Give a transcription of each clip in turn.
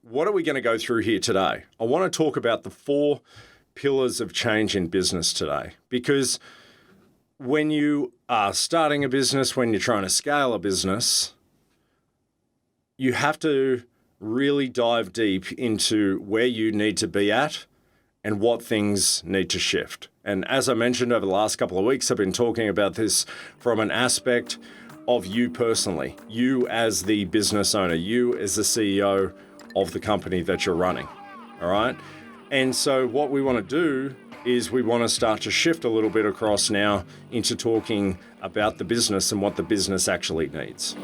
what are we going to go through here today? I want to talk about the 4 pillars of change in business today, because when you are starting a business, when you're trying to scale a business, you have to really dive deep into where you need to be at and what things need to shift. And as I mentioned over the last couple of weeks, I've been talking about this from an aspect of you personally, you as the business owner, you as the CEO of the company that you're running, all right? And so what we want to do is we want to start to shift a little bit across now into talking about the business and what the business actually needs.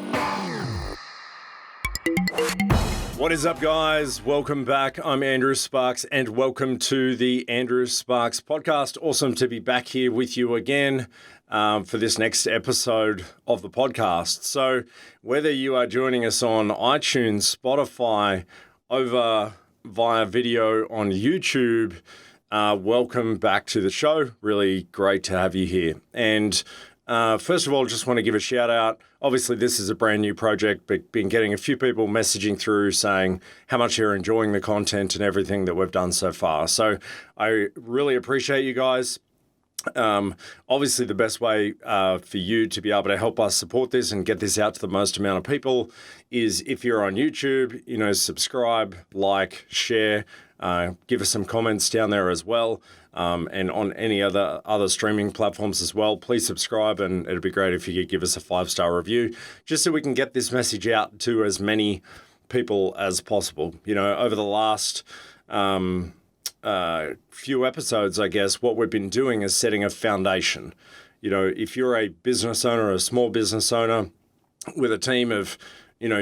What is up, guys? Welcome back. I'm Andrew Sparks, and welcome to the Andrew Sparks podcast. Awesome to be back here with you again for this next episode of the podcast. So whether you are joining us on iTunes, Spotify, over via video on YouTube, welcome back to the show. Really great to have you here. And first of all, just want to give a shout out. Obviously, this is a brand new project, but been getting a few people messaging through saying how much you're enjoying the content and everything that we've done so far. So I really appreciate you guys. Obviously, the best way for you to be able to help us support this and get this out to the most amount of people is if you're on YouTube, subscribe, like, share, give us some comments down there as well. And on any other streaming platforms as well, please subscribe, and it'd be great if you could give us a 5-star review, just so we can get this message out to as many people as possible. Over the last few episodes, I guess, what we've been doing is setting a foundation. If you're a business owner, a small business owner with a team of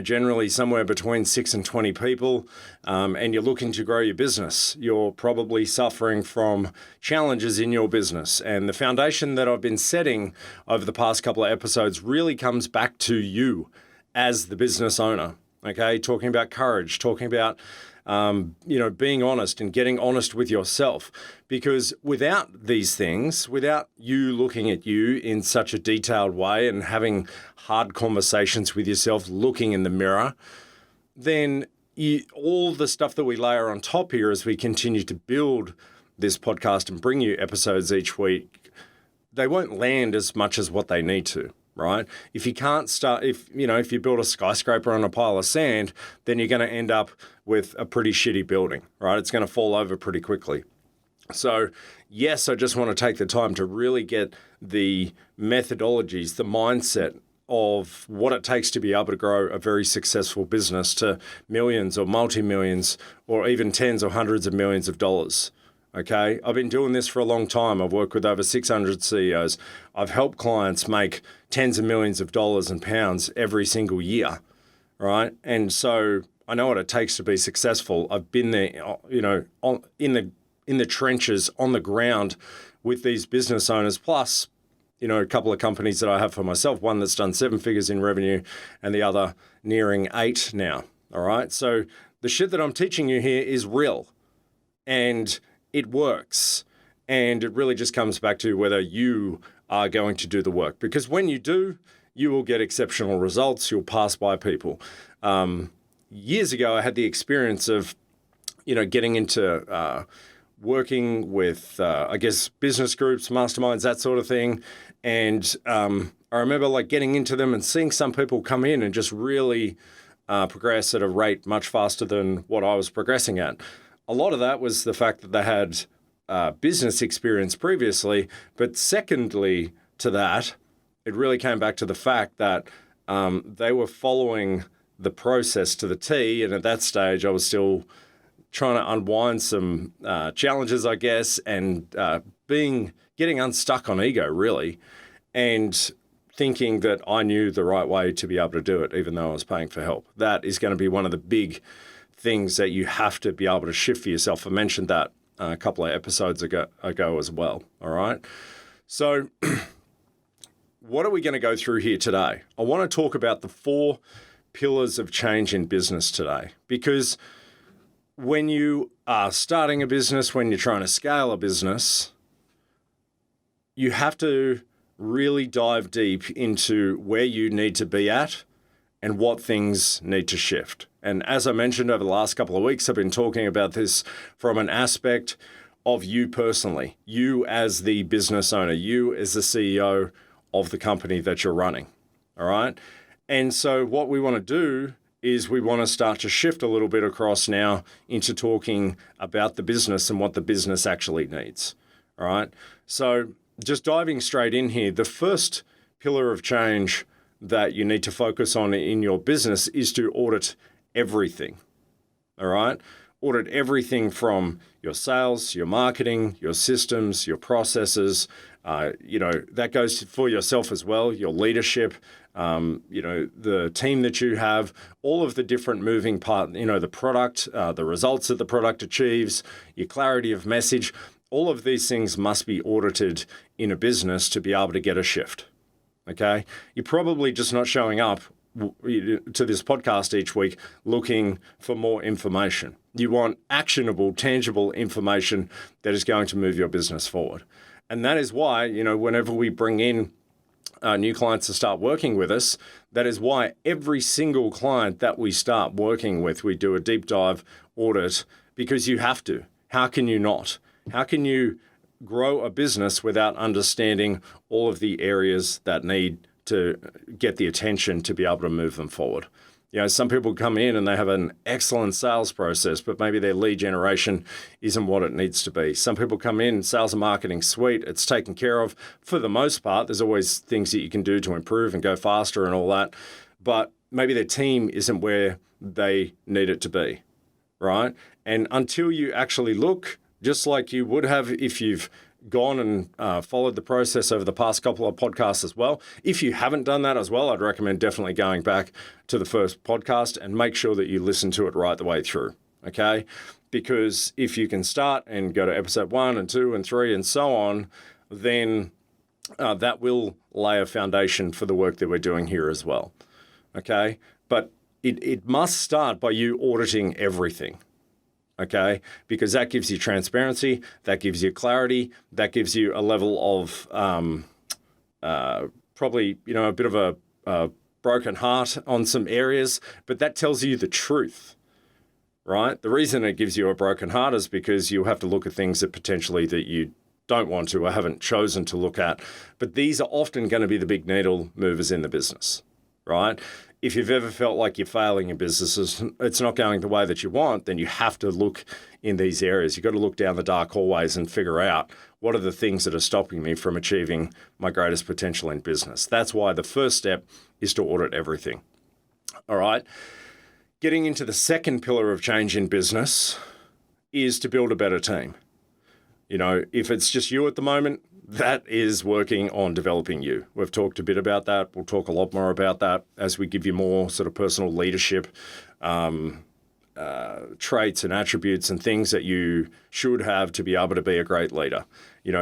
generally somewhere between 6 and 20 people, and you're looking to grow your business, you're probably suffering from challenges in your business. And the foundation that I've been setting over the past couple of episodes really comes back to you as the business owner, okay? Talking about courage, talking about being honest and getting honest with yourself. Because without these things, without you looking at you in such a detailed way and having hard conversations with yourself, looking in the mirror, then all the stuff that we layer on top here as we continue to build this podcast and bring you episodes each week, they won't land as much as what they need to. Right? If you can't start, if you build a skyscraper on a pile of sand, then you're going to end up with a pretty shitty building, right? It's going to fall over pretty quickly. So yes, I just want to take the time to really get the methodologies, the mindset of what it takes to be able to grow a very successful business to millions or multi-millions or even tens or hundreds of millions of dollars. Okay, I've been doing this for a long time. I've worked with over 600 CEOs. I've helped clients make tens of millions of dollars and pounds every single year, right? And so I know what it takes to be successful. I've been there, in the trenches, on the ground with these business owners, plus, a couple of companies that I have for myself, one that's done 7 figures in revenue and the other nearing 8 now, all right? So the shit that I'm teaching you here is real, and it works, and it really just comes back to whether you are going to do the work. Because when you do, you will get exceptional results. You'll pass by people. Years ago, I had the experience of, getting into working with, business groups, masterminds, that sort of thing. And I remember getting into them and seeing some people come in and just really progress at a rate much faster than what I was progressing at. A lot of that was the fact that they had business experience previously, but secondly to that, it really came back to the fact that they were following the process to the T, and at that stage I was still trying to unwind some challenges, I guess, and getting unstuck on ego, really, and thinking that I knew the right way to be able to do it, even though I was paying for help. That is going to be one of the big things that you have to be able to shift for yourself. I mentioned that a couple of episodes ago as well, all right? So what are we going to go through here today? I want to talk about the 4 pillars of change in business today, because when you are starting a business, when you're trying to scale a business, you have to really dive deep into where you need to be at and what things need to shift. And as I mentioned over the last couple of weeks, I've been talking about this from an aspect of you personally, you as the business owner, you as the CEO of the company that you're running. All right. And so what we want to do is we want to start to shift a little bit across now into talking about the business and what the business actually needs. All right. So just diving straight in here, the first pillar of change that you need to focus on in your business is to audit everything. All right. Audit everything from your sales, your marketing, your systems, your processes. That goes for yourself as well, your leadership, the team that you have, all of the different moving parts, the product, the results that the product achieves, your clarity of message. All of these things must be audited in a business to be able to get a shift. Okay? You're probably just not showing up to this podcast each week looking for more information. You want actionable, tangible information that is going to move your business forward. And that is why, whenever we bring in new clients to start working with us, that is why every single client that we start working with, we do a deep dive audit, because you have to. How can you not? How can you grow a business without understanding all of the areas that need to get the attention to be able to move them forward? Some people come in and they have an excellent sales process, but maybe their lead generation isn't what it needs to be. Some people come in, sales and marketing, sweet, it's taken care of. For the most part, there's always things that you can do to improve and go faster and all that. But maybe their team isn't where they need it to be, right? And until you actually look, just like you would have if you've gone and followed the process over the past couple of podcasts as well. If you haven't done that as well, I'd recommend definitely going back to the first podcast and make sure that you listen to it right the way through, okay? Because if you can start and go to episode 1 and 2 and 3 and so on, then that will lay a foundation for the work that we're doing here as well, okay? But it must start by you auditing everything. Okay, because that gives you transparency, that gives you clarity, that gives you a level of probably, a bit of a broken heart on some areas, but that tells you the truth, right? The reason it gives you a broken heart is because you have to look at things that potentially that you don't want to or haven't chosen to look at, but these are often going to be the big needle movers in the business, right? If you've ever felt like you're failing in businesses, it's not going the way that you want, then you have to look in these areas. You've got to look down the dark hallways and figure out what are the things that are stopping me from achieving my greatest potential in business. That's why the first step is to audit everything. All right. Getting into the second pillar of change in business is to build a better team. If it's just you at the moment, that is working on developing you. We've talked a bit about that. We'll talk a lot more about that as we give you more sort of personal leadership traits and attributes and things that you should have to be able to be a great leader.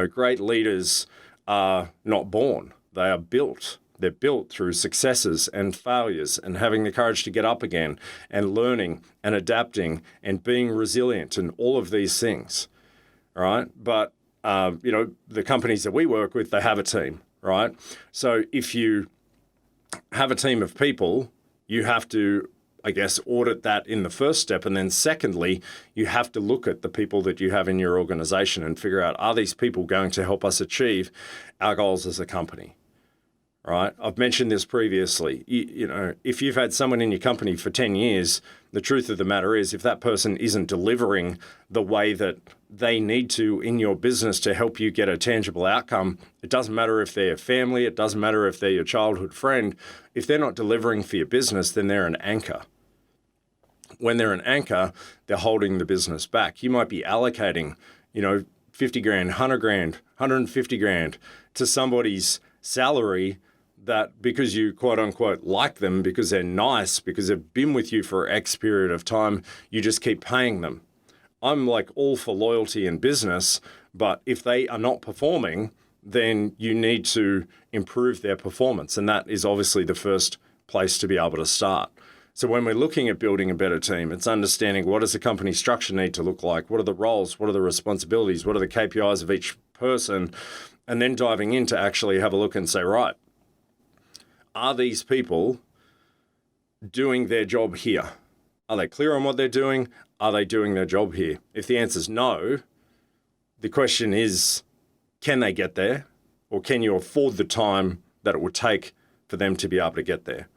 Great leaders are not born. They are built. They're built through successes and failures and having the courage to get up again and learning and adapting and being resilient and all of these things, right? But the companies that we work with, they have a team, right? So if you have a team of people, you have to, audit that in the first step. And then secondly, you have to look at the people that you have in your organization and figure out, are these people going to help us achieve our goals as a company? Right? I've mentioned this previously. If you've had someone in your company for 10 years, the truth of the matter is if that person isn't delivering the way that they need to in your business to help you get a tangible outcome, it doesn't matter if they're your family, it doesn't matter if they're your childhood friend. If they're not delivering for your business, then they're an anchor. When they're an anchor, they're holding the business back. You might be allocating, 50 grand, 100 grand, 150 grand to somebody's salary that because you quote unquote like them, because they're nice, because they've been with you for X period of time, you just keep paying them. I'm like all for loyalty in business, but if they are not performing, then you need to improve their performance. And that is obviously the first place to be able to start. So when we're looking at building a better team, it's understanding what does the company structure need to look like? What are the roles? What are the responsibilities? What are the KPIs of each person? And then diving in to actually have a look and say, right, are these people doing their job here? Are they clear on what they're doing? Are they doing their job here? If the answer is no, the question is, can they get there? Or can you afford the time that it would take for them to be able to get there?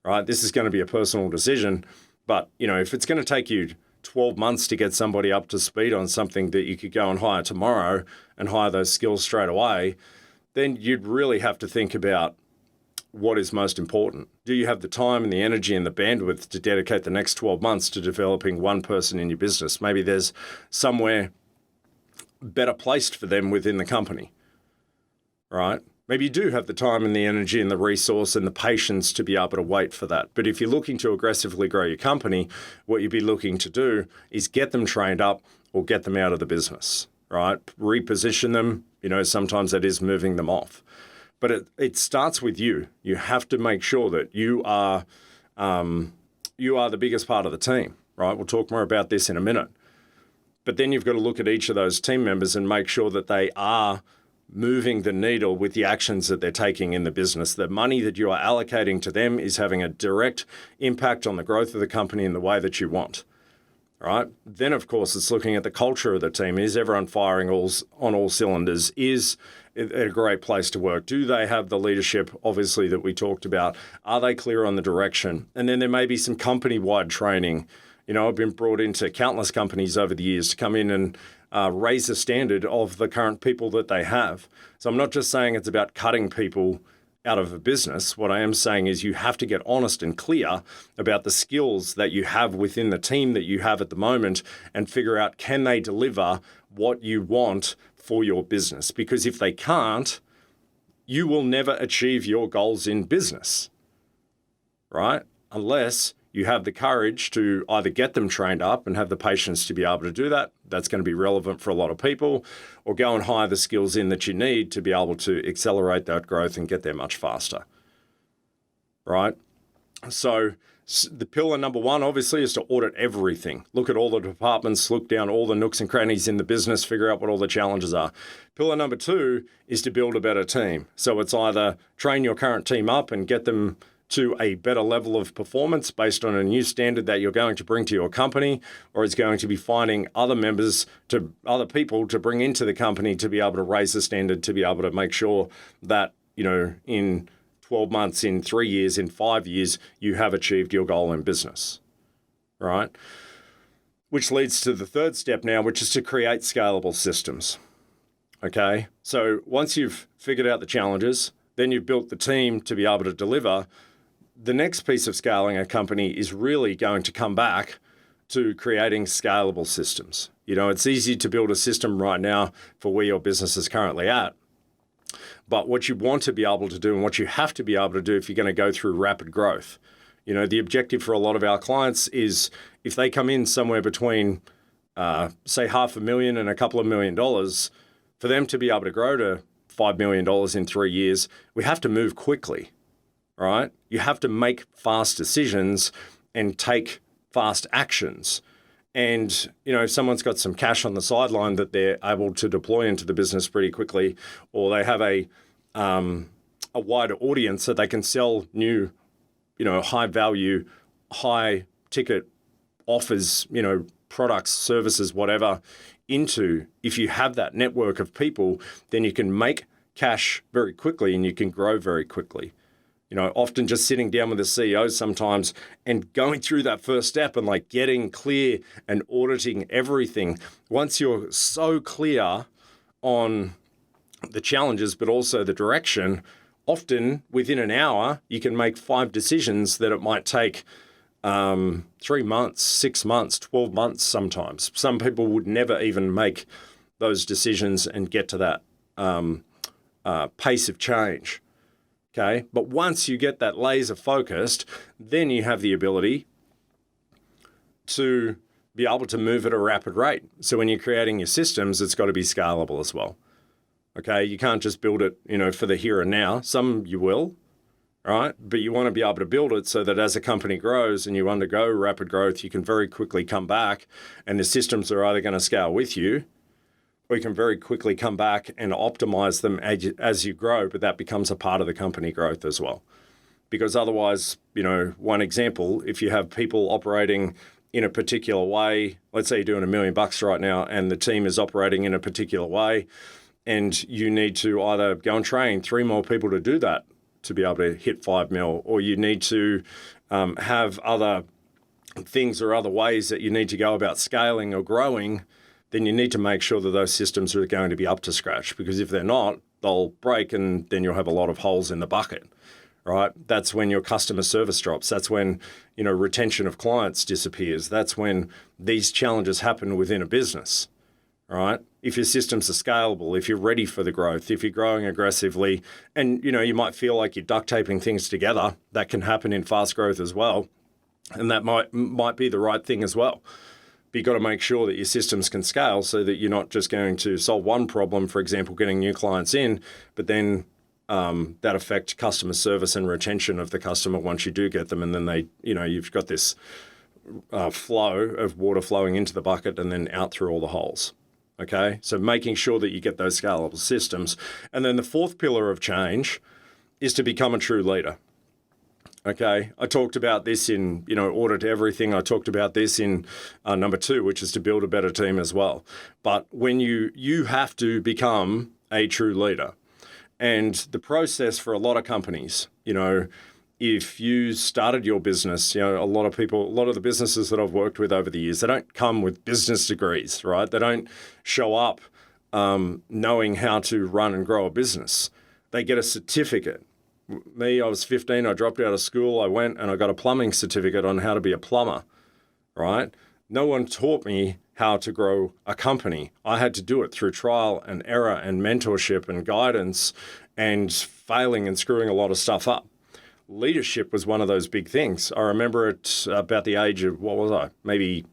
Right? This is going to be a personal decision, but if it's going to take you 12 months to get somebody up to speed on something that you could go and hire tomorrow and hire those skills straight away, then you'd really have to think about what is most important. Do you have the time and the energy and the bandwidth to dedicate the next 12 months to developing one person in your business? Maybe there's somewhere better placed for them within the company, right? Maybe you do have the time and the energy and the resource and the patience to be able to wait for that. But if you're looking to aggressively grow your company, what you'd be looking to do is get them trained up or get them out of the business, right? Reposition them. Sometimes that is moving them off. But it starts with you. You have to make sure that you are the biggest part of the team, right? We'll talk more about this in a minute. But then you've got to look at each of those team members and make sure that they are moving the needle with the actions that they're taking in the business. The money that you are allocating to them is having a direct impact on the growth of the company in the way that you want. Right? Then, of course, it's looking at the culture of the team. Is everyone firing on all cylinders? Is it a great place to work? Do they have the leadership, obviously, that we talked about? Are they clear on the direction? And then there may be some company-wide training. I've been brought into countless companies over the years to come in and raise the standard of the current people that they have. So I'm not just saying it's about cutting people out of a business. What I am saying is you have to get honest and clear about the skills that you have within the team that you have at the moment and figure out, can they deliver what you want for your business? Because if they can't, you will never achieve your goals in business, right? Unless you have the courage to either get them trained up and have the patience to be able to do that. That's going to be relevant for a lot of people, or go and hire the skills in that you need to be able to accelerate that growth and get there much faster, right? So the pillar number one, obviously, is to audit everything. Look at all the departments, look down all the nooks and crannies in the business, figure out what all the challenges are. Pillar number two is to build a better team. So it's either train your current team up and get them to a better level of performance based on a new standard that you're going to bring to your company, or it's going to be finding other people to bring into the company to be able to raise the standard, to be able to make sure that, in 12 months, in 3 years, in 5 years, you have achieved your goal in business, right? Which leads to the third step now, which is to create scalable systems, okay? So once you've figured out the challenges, then you've built the team to be able to deliver. The next piece of scaling a company is really going to come back to creating scalable systems. It's easy to build a system right now for where your business is currently at. But what you want to be able to do and what you have to be able to do if you're going to go through rapid growth, the objective for a lot of our clients is if they come in somewhere between, say, $500,000 and a couple of $1 million, for them to be able to grow to $5 million in 3 years, we have to move quickly, right? You have to make fast decisions and take fast actions. And, if someone's got some cash on the sideline that they're able to deploy into the business pretty quickly, or they have a wider audience that they can sell new, high value, high ticket offers, products, services, whatever, into, if you have that network of people, then you can make cash very quickly and you can grow very quickly. Often just sitting down with the CEO sometimes and going through that first step and getting clear and auditing everything. Once you're so clear on the challenges, but also the direction, often within an hour, you can make 5 decisions that it might take 3 months, 6 months, 12 months sometimes. Some people would never even make those decisions and get to that pace of change. Okay, but once you get that laser focused, then you have the ability to be able to move at a rapid rate. So when you're creating your systems, it's got to be scalable as well. Okay, you can't just build it, for the here and now. Some you will, right? But you want to be able to build it so that as a company grows and you undergo rapid growth, you can very quickly come back and the systems are either going to scale with you, or you can very quickly come back and optimize them as you grow, but that becomes a part of the company growth as well. Because otherwise, one example, if you have people operating in a particular way. Let's say you're doing $1 million right now and the team is operating in a particular way, and you need to either go and train 3 more people to do that to be able to hit 5 mil, or you need to have other things or other ways that you need to go about scaling or growing, then you need to make sure that those systems are going to be up to scratch, because if they're not, they'll break and then you'll have a lot of holes in the bucket, right? That's when your customer service drops. That's when, retention of clients disappears. That's when these challenges happen within a business, right? If your systems are scalable, if you're ready for the growth, if you're growing aggressively, and, you might feel like you're duct taping things together, that can happen in fast growth as well. And that might be the right thing as well. But you've got to make sure that your systems can scale so that you're not just going to solve one problem, for example, getting new clients in, but then that affect customer service and retention of the customer once you do get them. And then they, you've got this flow of water flowing into the bucket and then out through all the holes. Okay, so making sure that you get those scalable systems. And then the fourth pillar of change is to become a true leader. Okay, I talked about this in, Audit Everything. I talked about this in number 2, which is to build a better team as well. But when you have to become a true leader. And the process for a lot of companies, if you started your business, a lot of the businesses that I've worked with over the years, they don't come with business degrees, right? They don't show up knowing how to run and grow a business. They get a certificate. Me, I was 15, I dropped out of school, I went and I got a plumbing certificate on how to be a plumber, right? No one taught me how to grow a company. I had to do it through trial and error and mentorship and guidance and failing and screwing a lot of stuff up. Leadership was one of those big things. I remember it about the age of, maybe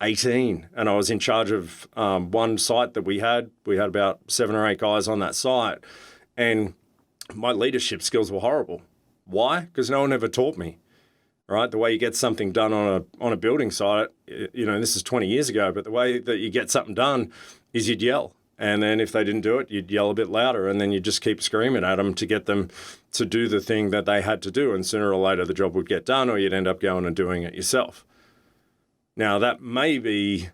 18, and I was in charge of one site that we had. We had about 7 or 8 guys on that site, and my leadership skills were horrible. Why? Because no one ever taught me, right? The way you get something done on a building site, this is 20 years ago, but the way that you get something done is you'd yell. And then if they didn't do it, you'd yell a bit louder, and then you just keep screaming at them to get them to do the thing that they had to do. And sooner or later, the job would get done, or you'd end up going and doing it yourself. Now, that may be,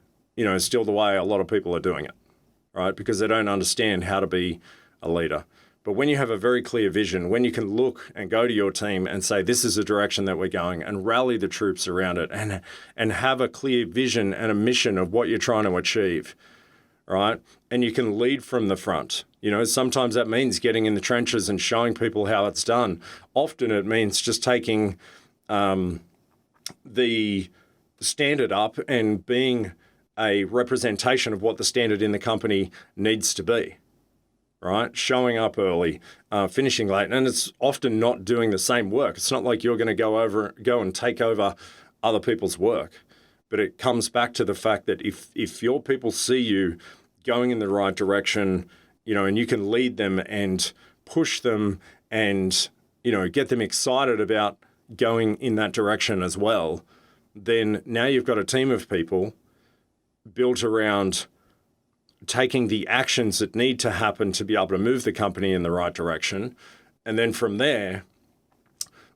still the way a lot of people are doing it, right? Because they don't understand how to be a leader. But when you have a very clear vision, when you can look and go to your team and say, this is the direction that we're going, and rally the troops around it, and have a clear vision and a mission of what you're trying to achieve, right? And you can lead from the front. Sometimes that means getting in the trenches and showing people how it's done. Often it means just taking the standard up and being a representation of what the standard in the company needs to be. Right? Showing up early, finishing late. And it's often not doing the same work. It's not like you're going to go and take over other people's work. But it comes back to the fact that if your people see you going in the right direction, and you can lead them and push them and, get them excited about going in that direction as well, then now you've got a team of people built around taking the actions that need to happen to be able to move the company in the right direction. And then from there,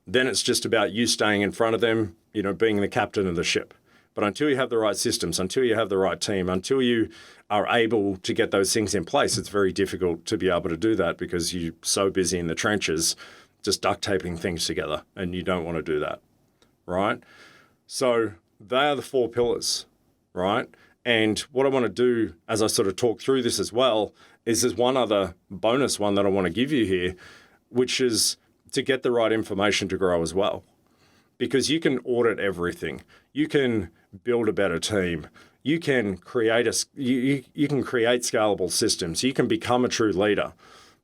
then it's just about you staying in front of them, being the captain of the ship. But until you have the right systems, until you have the right team, until you are able to get those things in place, it's very difficult to be able to do that because you're so busy in the trenches just duct taping things together, and you don't want to do that, right? So they are the 4 pillars, right? And what I want to do as I sort of talk through this as well is there's one other bonus one that I want to give you here, which is to get the right information to grow as well. Because you can audit everything. You can build a better team. You can create you can create scalable systems. You can become a true leader.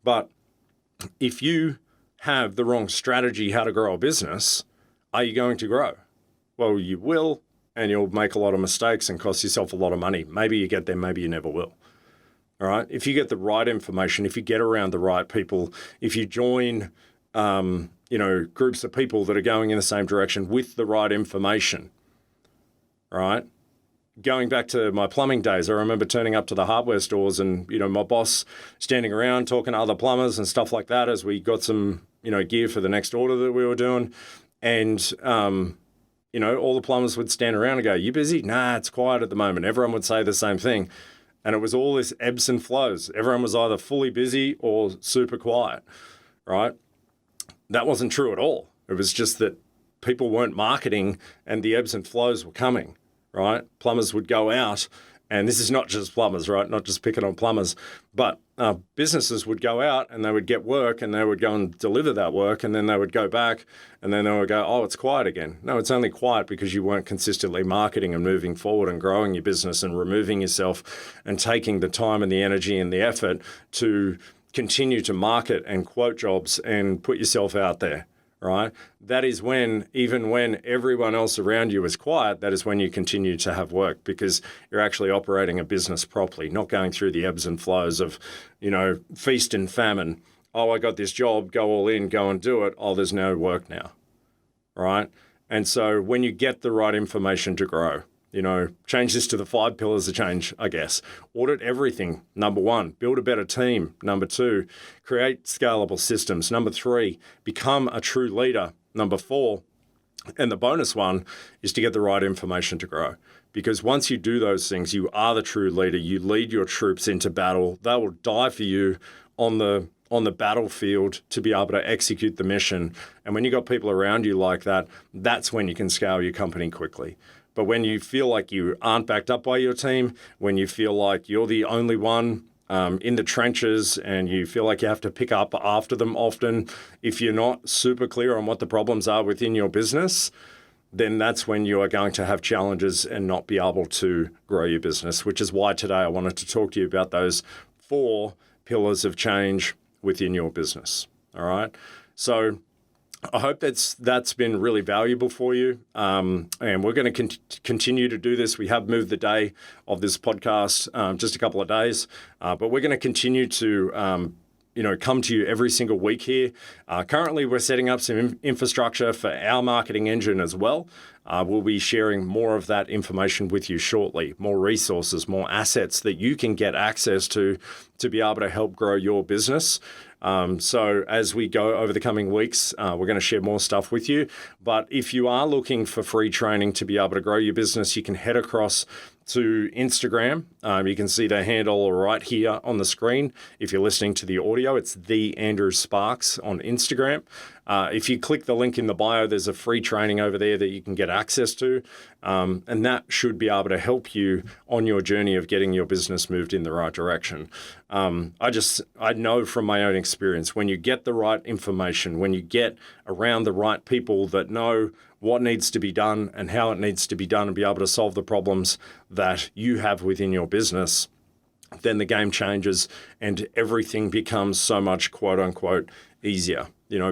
But if you have the wrong strategy how to grow a business, are you going to grow? Well, you will. And you'll make a lot of mistakes and cost yourself a lot of money. Maybe you get there, maybe you never will. All right? If you get the right information, if you get around the right people, if you join, groups of people that are going in the same direction with the right information, all right? Going back to my plumbing days, I remember turning up to the hardware stores and, my boss standing around talking to other plumbers and stuff like that as we got some, gear for the next order that we were doing. And, all the plumbers would stand around and go, "You busy?" "Nah, it's quiet at the moment." Everyone would say the same thing. And it was all this ebbs and flows. Everyone was either fully busy or super quiet, right? That wasn't true at all. It was just that people weren't marketing and the ebbs and flows were coming, right? Plumbers would go out, and this is not just plumbers, right? Not just picking on plumbers, but businesses would go out and they would get work and they would go and deliver that work, and then they would go back and then they would go, "Oh, it's quiet again." No, it's only quiet because you weren't consistently marketing and moving forward and growing your business and removing yourself and taking the time and the energy and the effort to continue to market and quote jobs and put yourself out there. Right? That is when, even when everyone else around you is quiet, that is when you continue to have work, because you're actually operating a business properly, not going through the ebbs and flows of, feast and famine. "Oh, I got this job, go all in, go and do it. Oh, there's no work now." Right? And so when you get the right information to grow, change this to the 5 pillars of change, I guess. Audit everything, number 1. Build a better team, number 2. Create scalable systems, number 3. Become a true leader, number 4. And the bonus one is to get the right information to grow. Because once you do those things, you are the true leader. You lead your troops into battle. They will die for you on the battlefield to be able to execute the mission. And when you got people around you like that, that's when you can scale your company quickly. But when you feel like you aren't backed up by your team, when you feel like you're the only one in the trenches and you feel like you have to pick up after them often, if you're not super clear on what the problems are within your business, then that's when you are going to have challenges and not be able to grow your business, which is why today I wanted to talk to you about those 4 pillars of change within your business. All right. So I hope that's been really valuable for you, and we're going to continue to do this. We have moved the day of this podcast just a couple of days, but we're going to continue to come to you every single week here. Currently, we're setting up some infrastructure for our marketing engine as well. We'll be sharing more of that information with you shortly, more resources, more assets that you can get access to be able to help grow your business. So as we go over the coming weeks, we're going to share more stuff with you. But if you are looking for free training to be able to grow your business, you can head across to Instagram. You can see the handle right here on the screen. If you're listening to the audio, it's the Andrew Sparks on Instagram. If you click the link in the bio, there's a free training over there that you can get access to. And that should be able to help you on your journey of getting your business moved in the right direction. I know from my own experience, when you get the right information, when you get around the right people that know what needs to be done and how it needs to be done and be able to solve the problems that you have within your business, then the game changes and everything becomes so much quote unquote easier.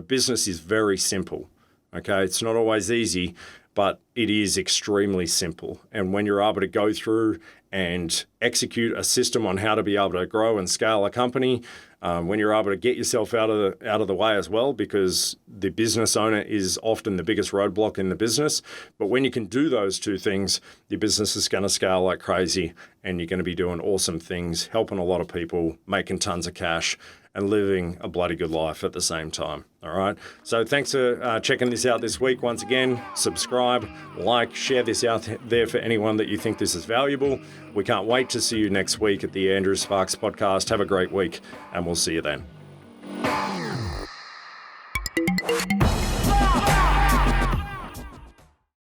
Business is very simple. Okay. It's not always easy, but it is extremely simple. And when you're able to go through and execute a system on how to be able to grow and scale a company, when you're able to get yourself out of the way as well, because the business owner is often the biggest roadblock in the business. But when you can do those two things, your business is going to scale like crazy, and you're going to be doing awesome things, helping a lot of people, making tons of cash, and living a bloody good life at the same time. All right. So thanks for checking this out this week. Once again, subscribe, like, share this out there for anyone that you think this is valuable. We can't wait to see you next week at the Andrew Sparks podcast. Have a great week, and we'll see you then.